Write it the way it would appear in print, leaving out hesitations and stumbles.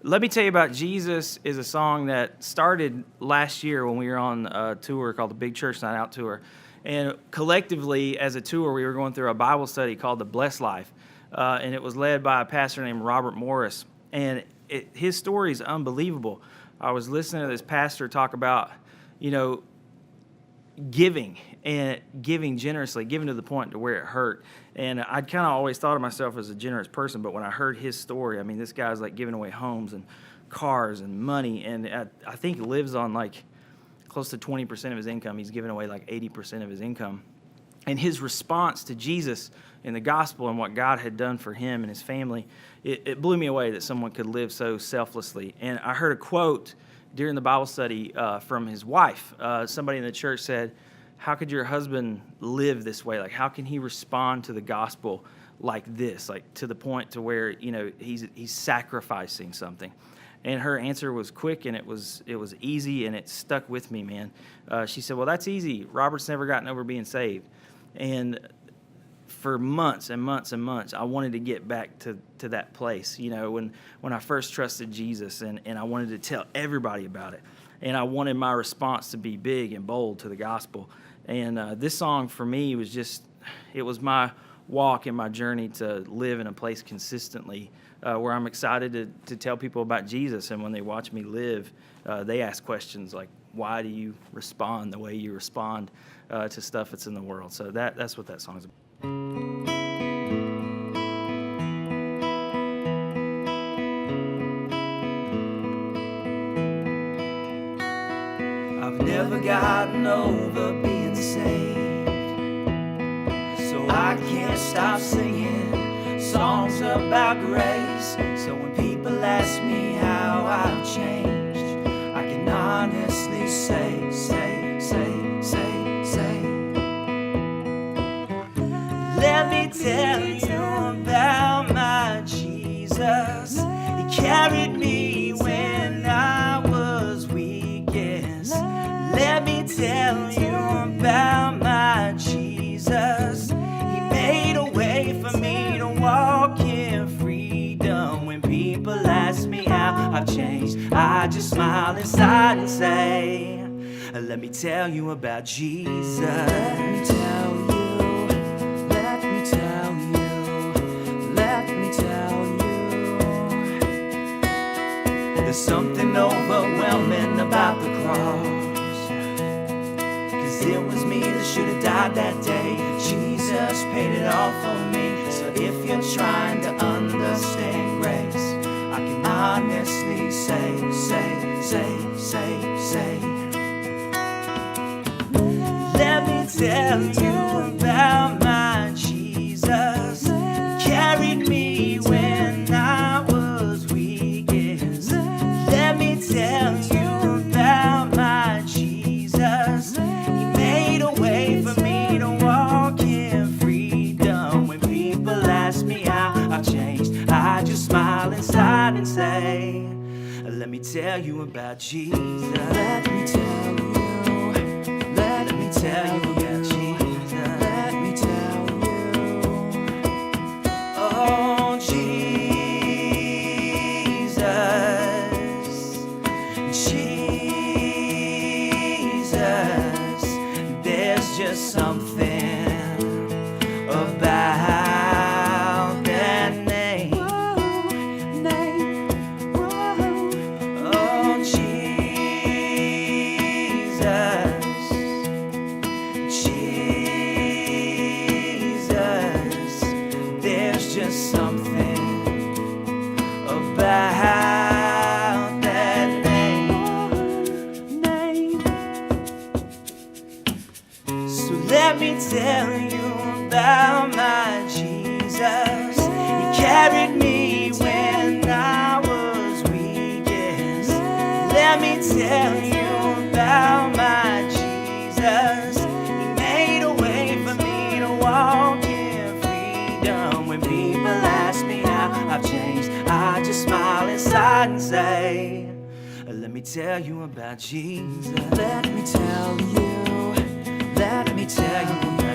Let Me Tell You About Jesus is a song that started last year when we were on a tour called the Big Church Night Out Tour. And collectively, as a tour, we were going through a Bible study called The Blessed Life. And it was led by a pastor named Robert Morris. And his story is unbelievable. I was listening to this pastor talk about, giving and giving generously, giving to the point to where it hurt. And I'd kind of always thought of myself as a generous person, but when I heard his story, I mean, this guy's like giving away homes and cars and money, and I think he lives on like close to 20% of his income. He's giving away like 80% of his income. And his response to Jesus and the gospel and what God had done for him and his family, it blew me away that someone could live so selflessly. And I heard a quote during the Bible study from his wife. Somebody in the church said, "How could your husband live this way? Like, how can he respond to the gospel like this, like to the point to where, he's sacrificing something?" And her answer was quick, and it was easy, and it stuck with me, man. She said, "Well, that's easy. Robert's never gotten over being saved." And for months and months and months, I wanted to get back to that place, when I first trusted Jesus, and I wanted to tell everybody about it. And I wanted my response to be big and bold to the gospel. And this song for me was it was my walk and my journey to live in a place consistently where I'm excited to tell people about Jesus. And when they watch me live, they ask questions like, why do you respond the way you respond to stuff that's in the world? So that's what that song is about. I've never gotten over being saved, so I can't stop singing songs about grace. So when people ask me how I've changed, I can honestly say, let me tell you about my Jesus. He carried me when I was weakest. Let me tell you about my Jesus. He made a way for me to walk in freedom. When people ask me how I've changed, I just smile inside and say, let me tell you about Jesus. Let me tell you. There's something overwhelming about the cross, 'cause it was me that should have died that day. Jesus paid it all for me. So if you're trying to understand grace, I can honestly say, let me tell you about my Jesus. He carried me when I was weakest. Let me tell you about my Jesus. He made a way for me to walk in freedom. When people ask me how I've changed, I just smile inside and say, let me tell you about Jesus. Let me tell you. Let me tell you about Jesus. Let me tell you. Oh, Jesus. There's just something about that name. Oh, Jesus. There's just something about that name. So let me tell you about my Jesus. He carried me when I was weakest. Let me tell you about my Jesus. He made a way for me to walk in freedom. When people ask me how I've changed, I just smile inside and say, let me tell you about Jesus. Let me tell you. Let me tell you about